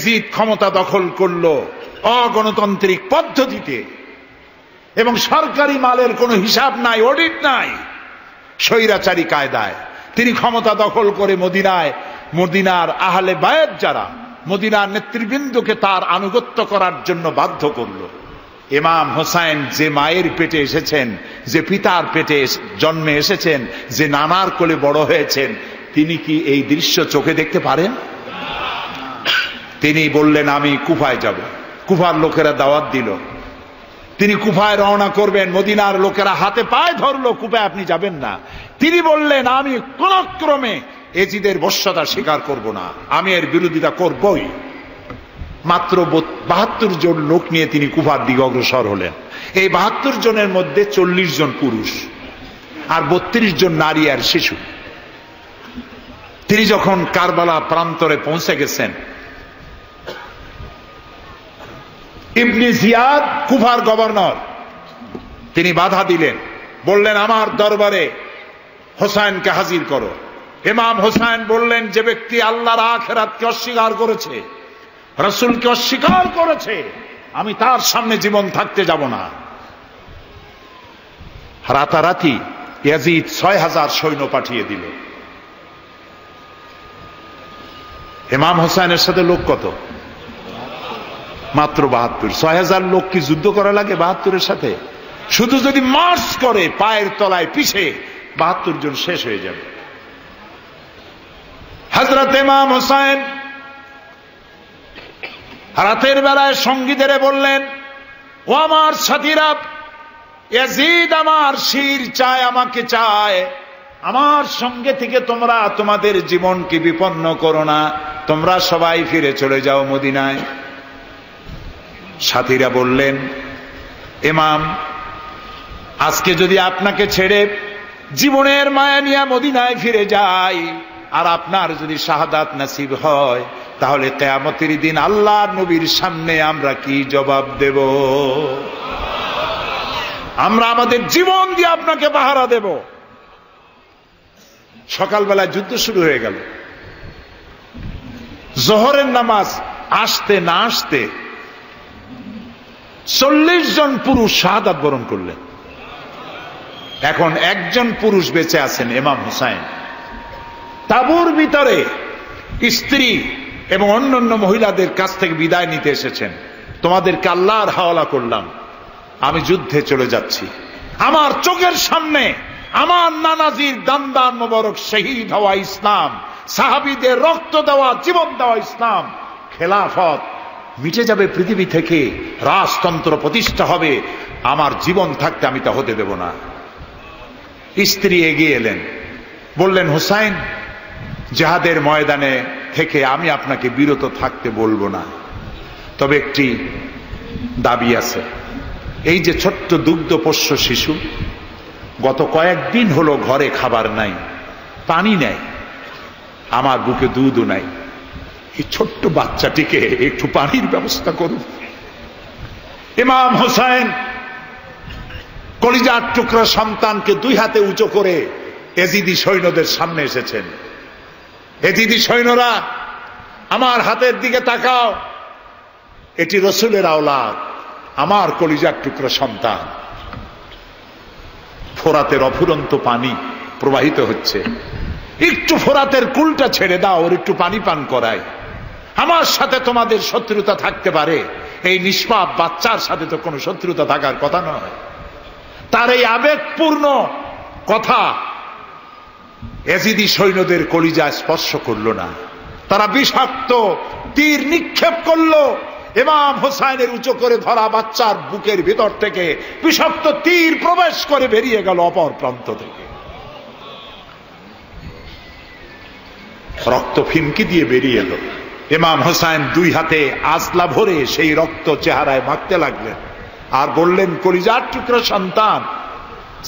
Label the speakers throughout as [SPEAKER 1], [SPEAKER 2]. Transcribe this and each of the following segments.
[SPEAKER 1] Yazid ক্ষমতা দখল করলো অগণতান্ত্রিক পদ্ধতিতে, এবং সরকারি মালের কোনো হিসাব নাই, অডিট নাই, স্বৈরাচারী কায়দায় তিনি ক্ষমতা দখল করে মদিনার আহলে বায়েত যারা মদিনার নেতৃবৃন্দকে তার আনুগত্য করার জন্য বাধ্য করলো। ইমাম হোসাইন যে মায়ের পেটে এসেছেন, যে পিতার পেটে জন্মে এসেছেন, যে নানার কোলে বড় হয়েছেন, তিনি কি এই দৃশ্য চোখে দেখতে পারেন? তিনি বললেন আমি কুফায় যাব। কুফার লোকেরা দাওয়াত দিল, তিনি কুফায় রওনা করবেন। মদিনার লোকেরা হাতে পায়ে ধরলো, কুফায় আপনি যাবেন না। তিনি বললেন আমি কোন ক্রমে এজিদের বশ্যতা স্বীকার করব না, আমি এর বিরোধিতা করবই। মাত্র 72 জন লোক নিয়ে তিনি কুফার দিকে অগ্রসর হলেন। এই 72 জনের মধ্যে 40 জন পুরুষ আর 32 জন নারী আর শিশু। তিনি যখন কারবালা প্রান্তরে পৌঁছে গেছেন, ইবনে জিয়াদ কুফার গভর্নর, তিনি বাধা দিলেন, বললেন আমার দরবারে হোসাইনকে হাজির করো। ইমাম হোসাইন বললেন যে ব্যক্তি আল্লাহর আখিরাতকে অস্বীকার করেছে, রাসূলকে অস্বীকার করেছে, আমি তার সামনে জীবন থাকতে যাব না। রাতারাতি ইয়াজিদ 6000 সৈন্য পাঠিয়ে দিল। ইমাম হোসাইনের সাথে লোক কত? মাত্র 72। 6000 লোক কি যুদ্ধ করা লাগে 72-এর সাথে? শুধু যদি মার্চ করে পায়ের তলায় পিছে 72 জন শেষ হয়ে যাবে। হযরত ইমাম হোসাইন রাতের বেলায় সঙ্গীদের বললেন, ও আমার সাথীরা, ইয়াজিদ আমার শির চায়, আমাকে চায়, আমার সঙ্গে থেকে তোমরা তোমাদের জীবনকে বিপন্ন করো না, তোমরা সবাই ফিরে চলে যাও মদিনায়। সাথীরা বললেন, ইমাম আজকে যদি আপনাকে ছেড়ে জীবনের মায়া নিয়ে মদিনায় ফিরে যাই, আর আপনার যদি শাহাদাত নসিব হয়, তাহলে কিয়ামতের দিন আল্লাহর নবীর সামনে আমরা কি জবাব দেব? আমরা আমাদের জীবন দিয়ে আপনাকে পাহারা দেব। সকালবেলায় যুদ্ধ শুরু হয়ে গেল। জোহরের নামাজ আসতে না আসতে 40 জন পুরুষ শাহাদাত বরণ করলেন। এখন একজন পুরুষ বেঁচে আছেন, ইমাম হোসাইন। তাঁবুর ভিতরে স্ত্রী এবং অন্যান্য মহিলাদের কাছ থেকে বিদায় নিতে এসেছেন। তোমাদেরকে আল্লাহর হাওয়ালা করলাম, আমি যুদ্ধে চলে যাচ্ছি। আমার চোখের সামনে আমার নানাজির দান্দান মোবারক শহীদ হওয়া ইসলাম, সাহাবীদের রক্ত দেওয়া, জীবন দেওয়া ইসলাম, খেলাফত মিটে যাবে পৃথিবী থেকে, রাজতন্ত্র প্রতিষ্ঠা হবে, আমার জীবন থাকতে আমি তা হতে দেব না। স্ত্রী এগিয়ে এলেন, বললেন, হোসাইন জিহাদের ময়দানে থেকে আমি আপনাকে বিরত থাকতে বলবো না, তবে একটি দাবি আছে। এই যে ছোট্ট দুগ্ধপোষ্য শিশু, গত কয়েকদিন হলো ঘরে খাবার নাই, পানি নাই, আমার বুকে দুধও নাই, এই ছোট্ট বাচ্চাটিকে একটু পানির ব্যবস্থা করুন। ইমাম হোসাইন কলিজার টুকরা সন্তানকে 2 হাতে উঁচু করে এজিদি সৈন্যদের সামনে এসেছেন। এজিদি সৈন্যরা, আমার হাতের দিকে তাকাও, এটি রসুলের আওলাদ, আমার কলিজার টুকরা সন্তান। ফোরাতের অফুরন্ত পানি প্রবাহিত হচ্ছে, একটু ফোরাতের কুলটা ছেড়ে দাও, ওর একটু পানি পান করায়। আমার সাথে তোমাদের শত্রুতা থাকতে পারে, এই নিষ্পাপ বাচ্চার সাথে তো কোনো শত্রুতা থাকার কথা নয়। তার এই আবেগপূর্ণ কথা এজিদি সৈন্যদের কলিজায় স্পর্শ করলো না। তারা বিষাক্ত তীর নিক্ষেপ করলো। ইমাম হোসাইনের উঁচু করে ধরা বাচ্চার বুকের ভিতর থেকে বিষাক্ত তীর প্রবেশ করে বেরিয়ে গেল অপর প্রান্ত থেকে, রক্ত ফিনকি দিয়ে বেরিয়ে এলো। ইমাম হোসাইন 2 হাতে আজলা ভরে সেই রক্ত চেহারায় মাখতে লাগলেন আর বললেন, কলিজার টুকরা সন্তান,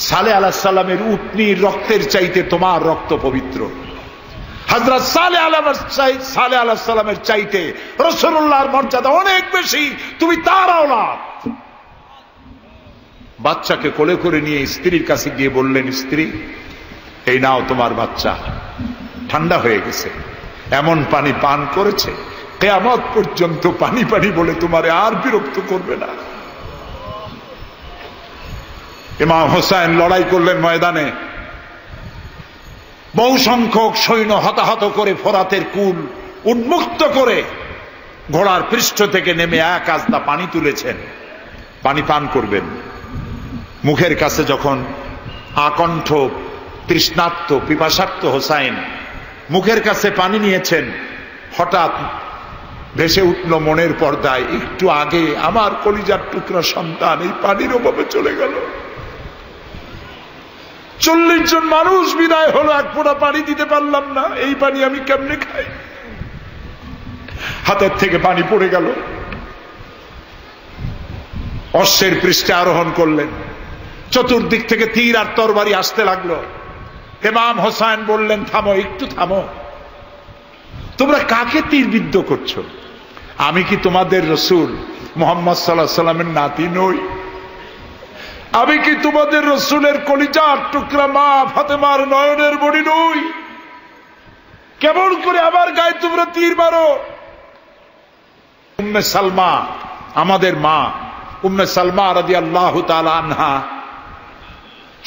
[SPEAKER 1] সালেহ আলাইহিস সালামের উটনির রক্তের চাইতে তোমার রক্ত পবিত্র। হযরত সালেহ আলাইহিস সালামের চাইতে রাসূলুল্লাহর মর্যাদা অনেক বেশি, তুমি তার আওলাদ। বাচ্চাকে কোলে করে নিয়ে স্ত্রীর কাছে গিয়ে বললেন, স্ত্রী এই নাও তোমার বাচ্চা, ঠান্ডা হয়ে গেছে, এমন পানি পান করেছে কিয়ামত পর্যন্ত পানি পানি বলে তোমারে আর বিরক্ত করবে না। ইমাম হোসাইন লড়াই করলেন ময়দানে, বহু সংখ্যক সৈন্য হতাহত করে ফোরাতের কুল উন্মুক্ত করে ঘোড়ার পৃষ্ঠ থেকে নেমে এক আস্তা পানি তুলেছেন, পানি পান করবেন। মুখের কাছে যখন আকণ্ঠ তৃষ্ণার্ত পিপাসার্ত হোসাইন মুখের কাছে পানি নিয়েছেন, হঠাৎ ভেসে উঠল মনের পর্দায়, একটু আগে আমার কলিজার টুকরা সন্তান এই পানির অভাবে চলে গেল। 40 জন মানুষ বিদায় হলো, এক ফোঁটা পানি দিতে পারলাম না, এই পানি আমি কেমনে খাই? হাতের থেকে পানি পড়ে গেল। অশ্বের পৃষ্ঠে আরোহণ করলেন, চতুর্দিক থেকে তীর আর তরবারি আসতে লাগলো। ইমাম হোসাইন বললেন, থামো, একটু থামো, তোমরা কাকে তীরবিদ্ধ করছো? আমি কি তোমাদের রসুল মুহাম্মদ সাল্লাল্লাহু আলাইহি সাল্লামের নাতি নই? আমি কি তোমাদের রসুলের কলিজার টুকরা মা ফাতেমার নয়নের মণি নই? কেমন করে আমার গায়ে তোমরা তীর মারো? উম্মে সালমা, আমাদের মা উম্মে সালমা রাদিয়াল্লাহু তাআলা আনহা,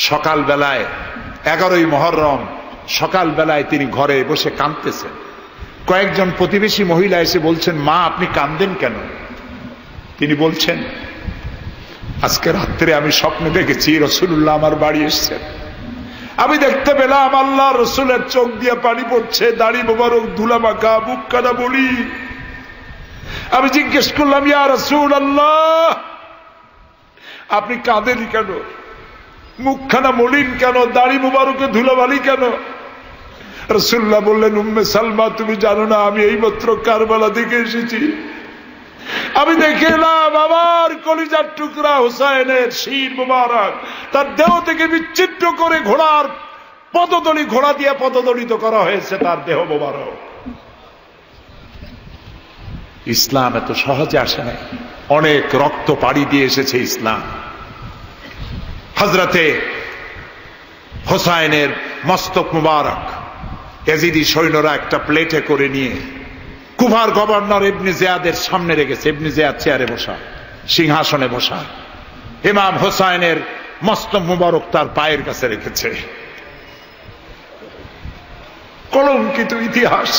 [SPEAKER 1] সকাল বেলায় 11ই মুহররম সকাল বেলায় তিনি ঘরে বসে কাঁদতেছেন। কয়েকজন প্রতিবেশী মহিলা এসে বলছেন, মা আপনি কাঁদেন কেন? তিনি বলছেন, আজকে রাত্রে আমি স্বপ্নে দেখেছি রাসূলুল্লাহ আমার বাড়ি এসেছেন। আমি দেখতে পেলাম আল্লাহ রসুলের চোখ দিয়ে পানি পড়ছে, দাড়ি মোবারক ধুলা মাখা, বুক কাটা বলি। আমি জিজ্ঞেস করলাম, ইয়া রাসূলুল্লাহ আপনি কাঁদেন কেন? মুখখানা মলিন কেন? দাড়ি মোবারকে ধুলাবালি কেন? রাসূলুল্লাহ বললেন, উম্মে সালমা তুমি জানো না আমি এইমাত্র কারবালা থেকে এসেছি। আমি দেখে এলাম আমার কলিজার টুকরা হুসাইনের শির মোবারক তার দেহ থেকে বিচ্ছিন্ন করে ঘোড়ার পদতলি, ঘোড়া দিয়ে পদদলিত করা হয়েছে তার দেহ মোবারক। ইসলাম এত সহজে আসে না, অনেক রক্ত পাড়ি দিয়ে এসেছে ইসলাম। হযরতে হোসাইনের মস্তক মুবারক ইয়াজিদি সৈন্যরা একটা প্লেটে করে নিয়ে কুফার গভর্নর ইবনে জিয়াদের সামনে রেখেছে। ইবনে জিয়াদ চেয়ারে বসা, সিংহাসনে বসা, ইমাম হোসাইনের মস্তক মুবারক তার পায়ের কাছে রেখেছে। কলঙ্কিত ইতিহাস,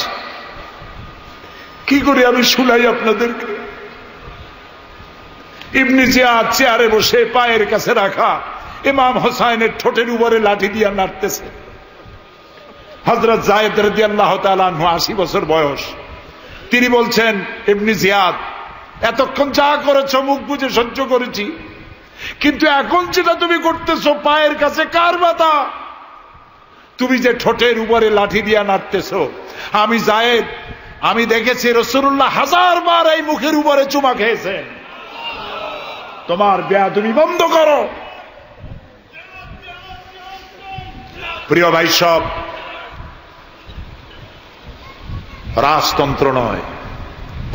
[SPEAKER 1] কি করে আমি শুনাই আপনাদেরকে? ইবনে জিয়াদ চেয়ারে বসে পায়ের কাছে রাখা ইমাম হোসাইনের ঠোঁটের উপরে লাঠি দিয়ে নাড়তেছে। হযরত যায়েদ রাদিয়াল্লাহু তাআলা আনহু 80 বছর বয়স, তিনি বলছেন, ইবনে জিয়াদ এতক্ষণ যা করেছো মুখ বুজে সহ্য করেছি, কিন্তু এখন যেটা তুমি করতেছো পায়ের কাছে কার ব্যথা? তুমি যে ঠোঁটের উপরে লাঠি দিয়া নাড়তেছো, আমি যায়েদ আমি দেখেছি রাসূলুল্লাহ 1000 বার এই মুখের উপরে চুমা খেয়েছেন। তোমার বেয়াদবি বন্ধ করো। প্রিয় ভাই সব, রাজতন্ত্র নয়,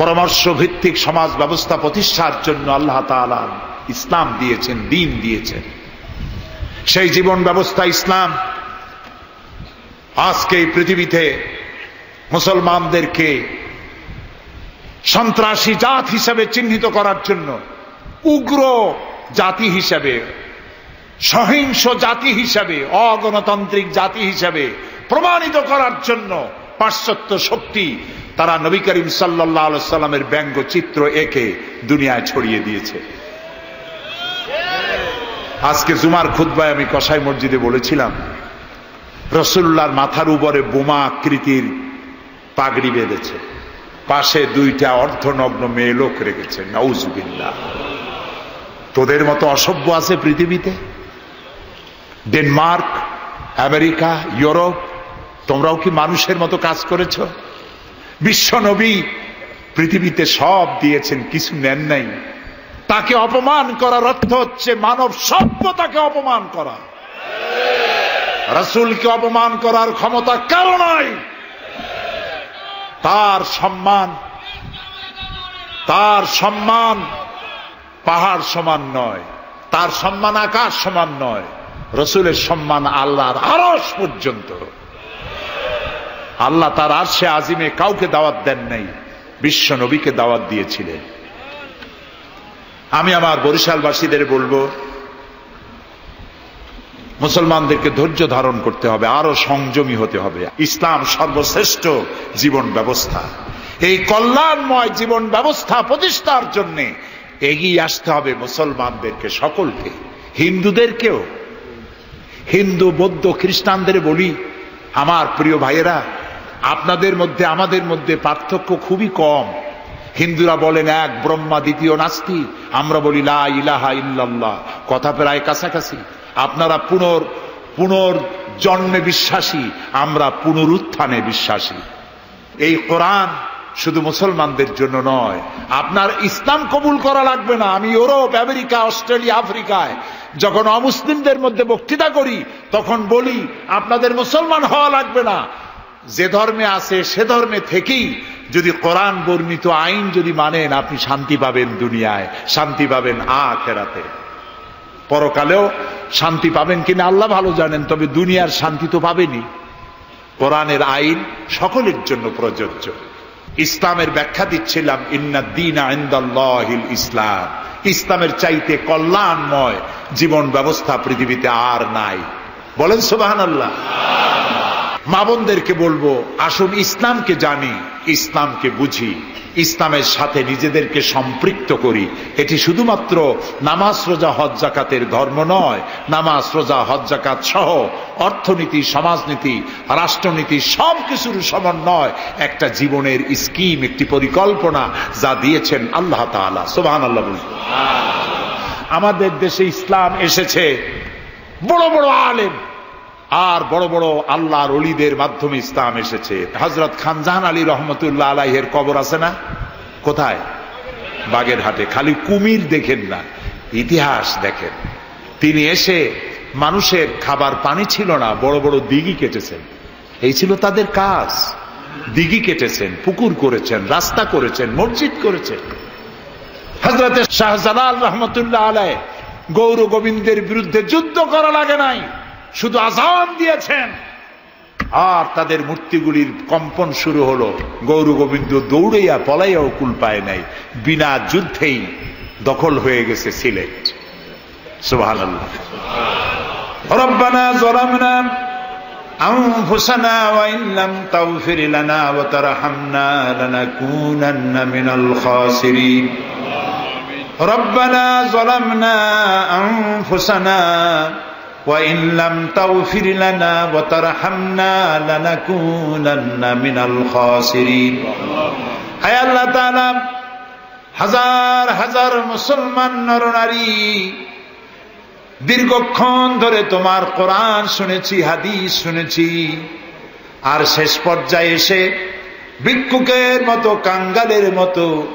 [SPEAKER 1] পরামর্শ ভিত্তিক সমাজ ব্যবস্থা প্রতিষ্ঠার জন্য আল্লাহ তাআলা ইসলাম দিয়েছেন, দ্বীন দিয়েছেন। সেই জীবন ব্যবস্থা ইসলাম আজকে এই পৃথিবীতে মুসলমানদেরকে সন্ত্রাসী জাত হিসেবে চিহ্নিত করার জন্য, উগ্র জাতি হিসেবে, সহিংস জাতি হিসেবে, অগণতান্ত্রিক জাতি হিসেবে প্রমাণিত করার জন্য পাশ্চাত্য শক্তি তারা নবী করিম সাল্লাল্লাহু আলাইহি ওয়াসাল্লামের ব্যঙ্গচিত্র এঁকে দুনিয়ায় ছড়িয়ে দিয়েছে। আজকে জুমার খুতবায় আমি কসাই মসজিদে বলেছিলাম, রাসূলুল্লাহর মাথার উপরে বোমা আকৃতির পাগড়ি বেঁধেছে, পাশে 2টা অর্ধনগ্ন মেয়ে লোক রেখেছে। নাউজুবিল্লাহ। তোদের মতো অসভ্য আছে পৃথিবীতে? ডেনমার্ক, আমেরিকা, ইউরোপ, তোমরাও কি মানুষের মতো কাজ করেছ? বিশ্ব নবী পৃথিবীতে সব দিয়েছেন, কিছু নেন নাই। তাকে অপমান করার অর্থ হচ্ছে মানব সভ্যতাকে অপমান করা। রাসূলকে অপমান করার ক্ষমতা কারো নাই। তার সম্মান পাহাড় সমান নয়, তার সম্মান আকাশ সমান নয়। রাসূলের সম্মান আল্লাহর আরশ পর্যন্ত। আল্লাহ তার আরশে আজিমে কাউকে দাওয়াত দেন নাই, বিশ্ব নবীকে দাওয়াত দিয়েছিলেন। আমি আমার বরিশালবাসীদের বলবো, মুসলমানদেরকে ধৈর্য ধারণ করতে হবে, আরো সংযমী হতে হবে। ইসলাম সর্বশ্রেষ্ঠ জীবন ব্যবস্থা। এই কল্যাণময় জীবন ব্যবস্থা প্রতিষ্ঠার জন্য এগিয়ে আসতে হবে মুসলমানদেরকে, সকলকে, হিন্দুদেরকেও। হিন্দু, বৌদ্ধ, খ্রিস্টানদের বলি, আমার প্রিয় ভাইয়েরা, আপনাদের মধ্যে আমাদের মধ্যে পার্থক্য খুবই কম। হিন্দুরা বলেন এক ব্রহ্মা, দ্বিতীয় নাস্তি, আমরা বলি লা ইলাহা ইল্লাল্লাহ, কথা প্রায় কাছাকাছি। আপনারা পুনর্জন্মে বিশ্বাসী, আমরা পুনরুত্থানে বিশ্বাসী। এই কোরআন শুধু মুসলমানদের জন্য নয়। আপনার ইসলাম কবুল করা লাগবে না। আমি ইউরোপ, আমেরিকা, অস্ট্রেলিয়া, আফ্রিকায় যখন অমুসলিমদের মধ্যে বক্তৃতা করি তখন বলি আপনাদের মুসলমান হওয়া লাগবে না, যে ধর্মে আছে সে ধর্মে থেকেই যদি কোরআন বর্ণিত আইন যদি মানেন, আপনি শান্তি পাবেন দুনিয়ায়, শান্তি পাবেন আখিরাতে। পরকালেও শান্তি পাবেন কিনা আল্লাহ ভালো জানেন, তবে দুনিয়ার শান্তি তো পাবেনই। কোরআনের আইন সকলের জন্য প্রযোজ্য। ইসলামের ব্যাখ্যা দিচ্ছিলাম, ইন্নাদ-দীনা ইনদাল্লাহিল ইসলাম। ইসলামের চাইতে কল্যাণময় জীবন ব্যবস্থা পৃথিবীতে আর নাই। বলেন সুবহানাল্লাহ। মা বোনদেরকে বলবো, আসুন ইসলামকে জানি, ইসলামকে বুঝি, ইসলামের সাথে নিজেদেরকে সম্পৃক্ত করি। এটি শুধুমাত্র নামাজ, রোজা, হজ, যাকাতের ধর্ম নয়। নামাজ, রোজা, হজ, যাকাত সহ অর্থনীতি, সমাজনীতি, রাষ্ট্রনীতি সবকিছুর সমন্বয় একটা জীবনের স্কিম, একটি পরিকল্পনা যা দিয়েছেন আল্লাহ তাআলা। সুবহানাল্লাহ বলুন। আমাদের দেশে ইসলাম এসেছে বড় বড় আলেম আর বড় বড় আল্লাহর ওলিদের মাধ্যমে ইসলাম এসেছে। হযরত খানজাহান আলী রহমতুল্লাহ আলাইহির কবর আছে না? কোথায়? বাগেরহাটে। খালি কুমির দেখেন না, ইতিহাস দেখেন। তিনি এসে, মানুষের খাবার পানি ছিল না, বড় বড় দিঘি কেটেছেন। এই ছিল তাদের কাজ। দিঘি কেটেছেন, পুকুর করেছেন, রাস্তা করেছেন, মসজিদ করেছেন। হযরত শাহজালাল রহমতুল্লাহ আলাইহি গৌর গোবিন্দের বিরুদ্ধে যুদ্ধ করা লাগে নাই, শুধু আযান দিয়েছেন আর তাদের মূর্তিগুলির কম্পন শুরু হলো। গৌর গোবিন্দ দৌড়াইয়া পলাইয়াও কুল পায় নাই, বিনা যুদ্ধেই দখল হয়ে গেছে সিলেট। সুবহানাল্লাহ। রব্বানা যালামনা আনফুসানা ওয়া ইন লাম তাগফির লানা ওয়া তারহামনা লানাকুনান্না মিনাল খাসিরিন। রব্বানা যালামনা আনফুসানা وَإِن لَّمْ تَغْفِرْ لَنَا وَتَرْحَمْنَا لَنَكُونَنَّ مِنَ الْخَاسِرِينَ। হে আল্লাহ তাআলা, হাজার হাজার মুসলমান নরনারী দীর্ঘক্ষণ ধরে তোমার কোরআন শুনেছি, হাদিস শুনেছি, আর শেষ পর্যায়ে এসে ভিক্ষুকের মতো, কাঙ্গালের মতো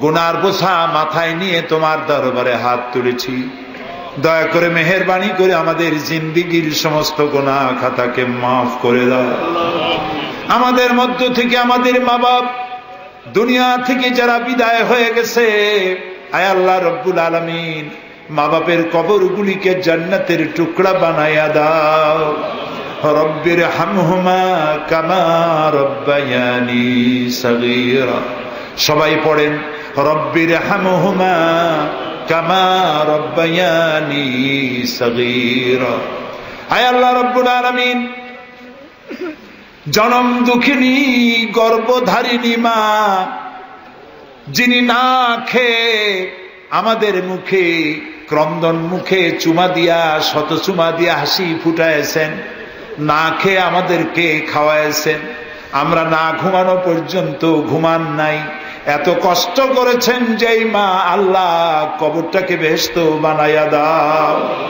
[SPEAKER 1] গুনার বোঝা মাথায় নিয়ে তোমার দরবারে হাত তুলেছি। দয়া করে মেহেরবানি করে আমাদের জিন্দেগীর সমস্ত গুনাহ খাতাকে মাফ করে দাও। আমাদের মধ্য থেকে আমাদের মা বাপ দুনিয়া থেকে যারা বিদায় হয়ে গেছে, আয় আল্লাহ রব্বুল আলামিন, মা বাপের কবরগুলিকে জান্নাতের টুকরা বানায়া দাও। রব্বির হামহুমা কামা রব্বায়ানি সগীরা। সবাই পড়েন, রব্বির হামহুমা কামা রব্বায়ানি সগীরা। আয় আল্লাহ রব্বুল আলামিন, জনম দুঃখিনী গর্ভধারিণী মা, যিনি না খেয়ে আমাদের মুখে, ক্রন্দন মুখে চুমা দিয়া, শত চুমা দিয়া হাসি ফুটাইছেন, না খেয়ে আমাদেরকে খাওয়াইছেন, আমরা না ঘুমানো পর্যন্ত ঘুমান নাই, এত কষ্ট করেছেন যেই মা, আল্লাহ কবরটাকে বেহেশত বানাইয়া দাও।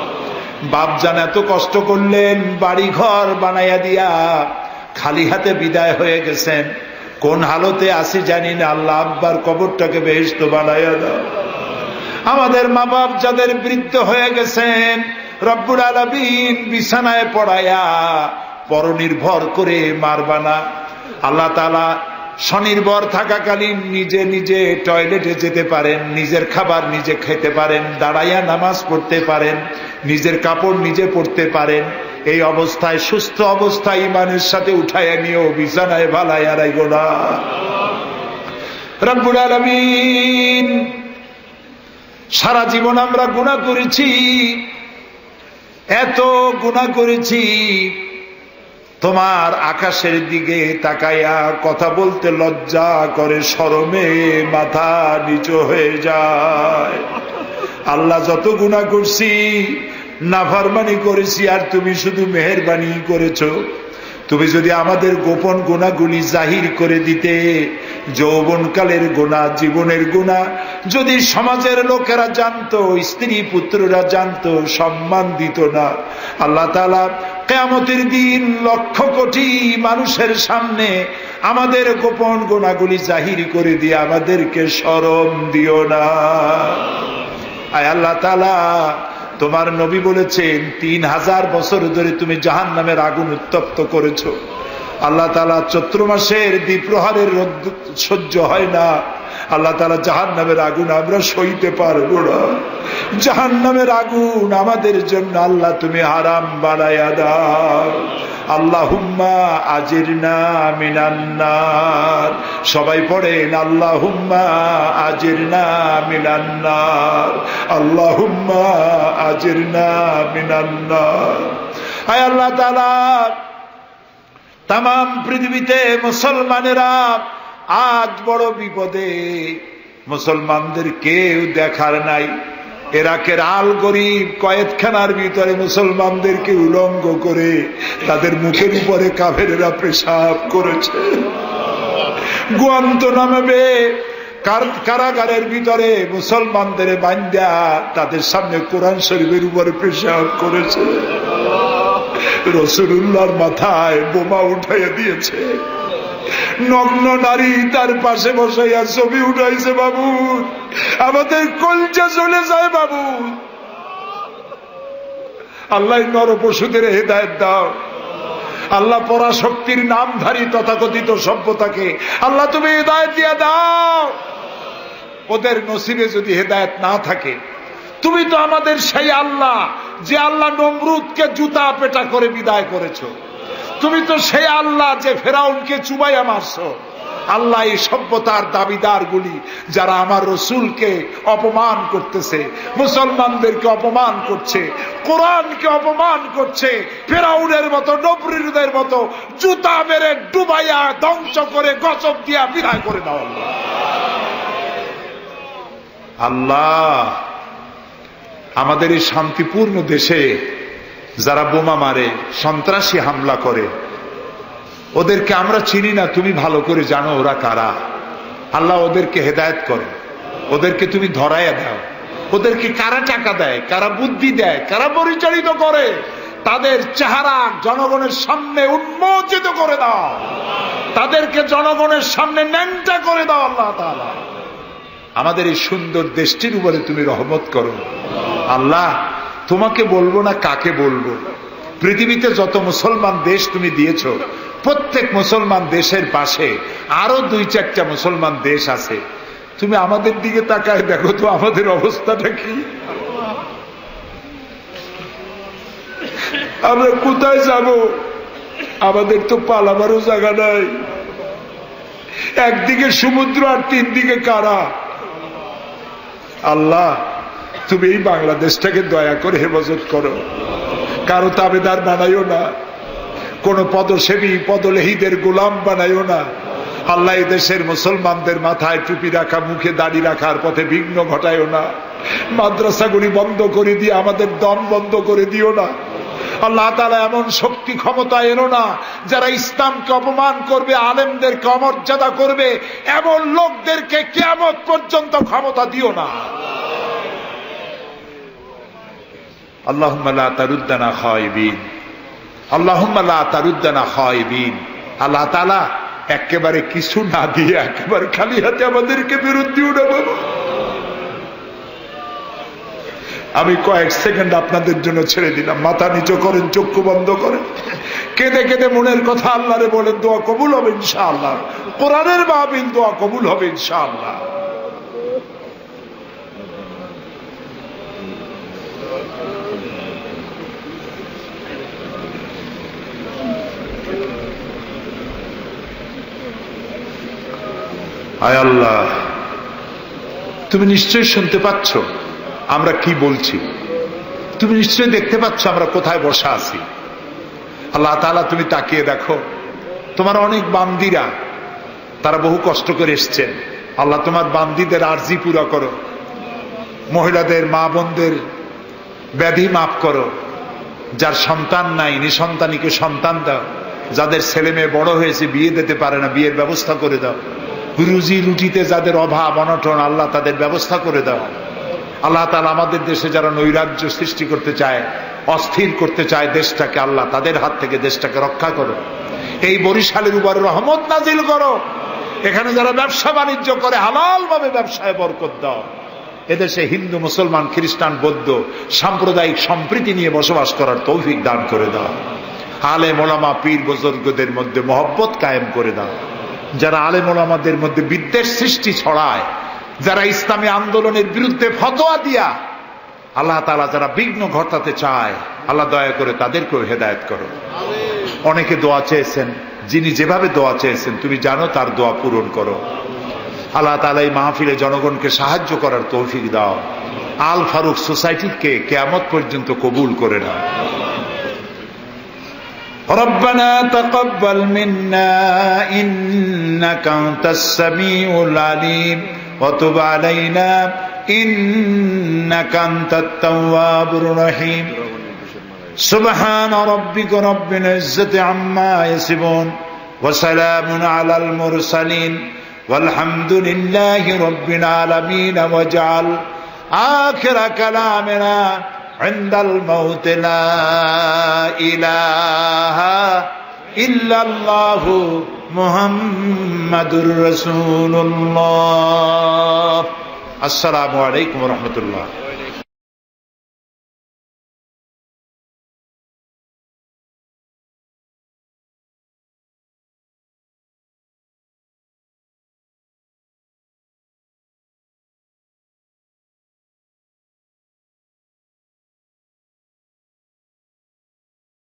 [SPEAKER 1] বাপজান এত কষ্ট করলেন, বাড়ি ঘর বানাইয়া দিয়া খালি হাতে বিদায় হয়ে গেছেন, কোন হালতে আসি জানি না, আল্লাহ আব্বার কবরটাকে বেহেশত বানাইয়া দাও। আমাদের মা বাপ যাদের বৃদ্ধ হয়ে গেছেন, রব্বুল আলামিন বিছানায় পড়ায়া পরনির্ভর করে মারবা না। আল্লাহ তাআলা স্বনির্ভর থাকাকালীন নিজে নিজে টয়লেটে যেতে পারেন, নিজের খাবার নিজে খেতে পারেন, দাঁড়াইয়া নামাজ পড়তে পারেন, নিজের কাপড় নিজে পরতে পারেন। এই অবস্থায়, সুস্থ অবস্থায় ইমানের সাথে উঠাইয়া নিয়েও বিছানায় ভালাইয়া রাইগো না। রব্বুল আলামিন, সারা জীবন আমরা গুনাহ করেছি, এত গুনাহ করেছি, তোমার আকাশের দিকে তাকাইয়া কথা বলতে লজ্জা করে, শরমে মাথা নিচু হয়ে যায়। আল্লাহ, যত গুনাহ করছি, নাফরমানি করেছি, আর তুমি শুধু মেহেরবানি করেছো। তুমি যদি আমাদের গোপন গুনাহগুলি জাহির করে দিতে, যৌবনকালের গুনাহ, জীবনের গুনাহ যদি সমাজের লোকেরা জানতো, স্ত্রী পুত্ররা জানতো, সম্মান দিত না। আল্লাহ তাআলা কিয়ামতের দিন লক্ষ কোটি মানুষের সামনে আমাদের গোপন গুনাহগুলি জাহির করে দিয়ে আমাদেরকে শরম দিও না। আয় আল্লাহ তাআলা, তোমার নবী বলেছেন 3000 বছর ধরে তুমি জাহান্নামের আগুন উত্তপ্ত করেছো। আল্লাহ তাআলা চৈত্র মাসের দ্বিপ্রহরের রোদ সহ্য হয় না। আল্লাহ তাআলা জাহান্নামের আগুন আমরা সইতে পারবো না। জাহান্নামের আগুন আমাদের জন্য আল্লাহ তুমি হারাম বানায়া দাও। আল্লাহুম্মা আজিরনা মিনান নার। সবাই পড়েন আল্লাহুম্মা আজিরনা মিনান নার, আল্লাহুম্মা আজিরনা মিনান নার। আয় আল্লাহ তাআলা, তামাম পৃথিবীতে মুসলমানেরা আজ বড় বিপদে। মুসলমানদের কেউ দেখার নাই। ইরাকের আল গরিব কয়েদখানার ভিতরে মুসলমানদেরকে উলঙ্গ করে তাদের মুখের উপরে কাফেরেরা পেশাব করেছে। গুয়ান্তানামো কারাগারের ভিতরে মুসলমানদের বান্ধা তাদের সামনে কোরআন শরীফের উপরে পেশাব করেছে। রাসূলুল্লাহর মাথায় বোমা উঠাইয়া দিয়েছে। নগ্ন নারী তার পাশে বসাইয়া ছবি উঠাইছে। বাবু, আমাদের কলজা চলে যায় বাবু। আল্লাহ নর পশুদের হেদায়েত দাও। আল্লাহ পরাশক্তির নামধারী তথাকথিত সভ্যতাকে আল্লাহ তুমি হেদায়েত দিয়া দাও। ওদের নসিবে যদি হেদায়েত না থাকে, তুমি তো আমাদের সেই আল্লাহ যে আল্লাহ নমরুদকে জুতা পেটা করে বিদায় করেছো। তুমি তো সেই আল্লাহ যে ফেরাউনকে চুবাইয়া মারছো। আল্লাহ, এই সভ্যতার দাবিদার গুলি যারা আমার রসুলকে অপমান করতেছে, মুসলমানদেরকে অপমান করছে, কোরআনকে অপমান করছে, ফেরাউনের মতো নমরুদের মতো জুতা মেরে ডুবাইয়া ধ্বংস করে গজব দিয়া বিদায় করে দাও। আল্লাহ, আমাদের এই শান্তিপূর্ণ দেশে যারা বোমা মারে, সন্ত্রাসী হামলা করে, ওদেরকে আমরা চিনি না, তুমি ভালো করে জানো ওরা কারা। আল্লাহ, ওদেরকে হেদায়েত করো, ওদেরকে তুমি ধরাইয়া দাও। ওদেরকে কারা টাকা দেয়, কারা বুদ্ধি দেয়, কারা পরিচালিত করে, তাদের চেহারা জনগণের সামনে উন্মোচিত করে দাও। তাদেরকে জনগণের সামনে ন্যাংটা করে দাও। আল্লাহ তাআলা, আমাদের এই সুন্দর দেশটির উপরে তুমি রহমত করো। আল্লাহ, তোমাকে বলবো না কাকে বলবো। পৃথিবীতে যত মুসলমান দেশ তুমি দিয়েছো, প্রত্যেক মুসলমান দেশের পাশে আরো 2-4টা মুসলমান দেশ আছে। তুমি আমাদের দিকে তাকায় দেখো তো আমাদের অবস্থাটা কি। আমরা কোথায় যাব? আমাদের তো পালাবারও জায়গা নাই। একদিকে সমুদ্র আর 3 দিকে কারা। আল্লাহ, তুমি এই বাংলাদেশটাকে দয়া করে হেফাজত করো। কারো তাবেদার বানাইও না, কোন পদসেবী পদলেহীদের গোলাম বানাইও না। আল্লাহ, এই দেশের মুসলমানদের মাথায় টুপি রাখা, মুখে দাড়ি রাখার পথে বিঘ্ন ঘটাইও না। মাদ্রাসাগুলি বন্ধ করে দিয়ে আমাদের দম বন্ধ করে দিও না। আল্লাহ তাআলা, এমন শক্তি ক্ষমতা এনো না যারা ইসলামকে অপমান করবে, আলেমদেরকে অমর্যাদা করবে, এমন লোকদেরকে কিয়ামত পর্যন্ত ক্ষমতা দিও না। আল্লাহুম্মা লা তারুদ্দানা খায়বিন, আল্লাহুম্মা লা তারুদ্দানা খায়বিন। আল্লাহ তাআলা, একেবারে কিছু না দিয়ে একেবারে খালি হাতে আমাদেরকে ফেরত দিও না বাবা। আমি কয়েক সেকেন্ড আপনাদের জন্য ছেড়ে দিলাম। মাথা নিচু করেন, চক্ষু বন্ধ করেন, কেঁদে কেঁদে মনের কথা আল্লাহরে বলেন। দোয়া কবুল হবে ইনশাআল্লাহ। কোরআনের মাহফিল, দোয়া কবুল হবে ইনশাআল্লাহ। আয় আল্লাহ, তুমি নিশ্চয়ই শুনতে পাচ্ছ আমরা কি বলছি, তুমি নিশ্চয়ই দেখতে পাচ্ছ আমরা কোথায় বসা আছি। আল্লাহ তাআলা তুমি তাকিয়ে দেখো, তোমার অনেক বান্দিরা তারা বহু কষ্ট করে এসছেন। আল্লাহ তোমার বান্দিদের আরজি পুরা করো, মহিলাদের মা বোনদের ব্যাধি মাফ করো, যার সন্তান নাই নিঃসন্তানীকে সন্তান দাও, যাদের ছেলে মেয়ে বড় হয়েছে বিয়ে দিতে পারে না বিয়ের ব্যবস্থা করে দাও, রুজি রুটিতে যাদের অভাব অনটন আল্লাহ তাদের ব্যবস্থা করে দাও। আল্লাহ তাআলা আমাদের দেশে যারা নৈরাজ্য সৃষ্টি করতে চায়, অস্থির করতে চায় দেশটাকে, আল্লাহ তাদের হাত থেকে দেশটাকে রক্ষা করো। এই বরিশালের উপরে রহমত নাজিল করো। এখানে যারা ব্যবসা বাণিজ্য করে হালাল ভাবে ব্যবসায় বরকত দাও। এদেশে হিন্দু মুসলমান খ্রিস্টান বৌদ্ধ সাম্প্রদায়িক সম্প্রীতি নিয়ে বসবাস করার তৌফিক দান করে দাও। আলেম ওলামা পীর বুজুর্গদের মধ্যে মহব্বত কায়েম করে দাও। যারা আলেম ওলামাদের মধ্যে বিদ্বেষ সৃষ্টি ছড়ায়, যারা ইসলামী আন্দোলনের বিরুদ্ধে ফতোয়া দিয়া আল্লাহ তাআলা যারা বিঘ্ন ঘটাতে চায়, আল্লাহ দয়া করে তাদেরকেও হেদায়েত করো। অনেকে দোয়া চেয়েছেন, যিনি যেভাবে দোয়া চেয়েছেন তুমি জানো, তার দোয়া পূরণ করো। আল্লাহ তাআলা এই মাহফিলে জনগণকে সাহায্য করার তৌফিক দাও। আল ফারুক সোসাইটিকে কিয়ামত পর্যন্ত কবুল করে নাও। ربنا تقبل منا إنك أنت السميع العليم وتب علينا إنك أنت التواب الرحيم سبحان ربك رب العزة عما يصفون وسلام على المرسلين والحمد لله رب العالمين واجعل آخر كلامنا عند الموت لا إله إلا الله محمد رسول الله. السلام عليكم ورحمة الله.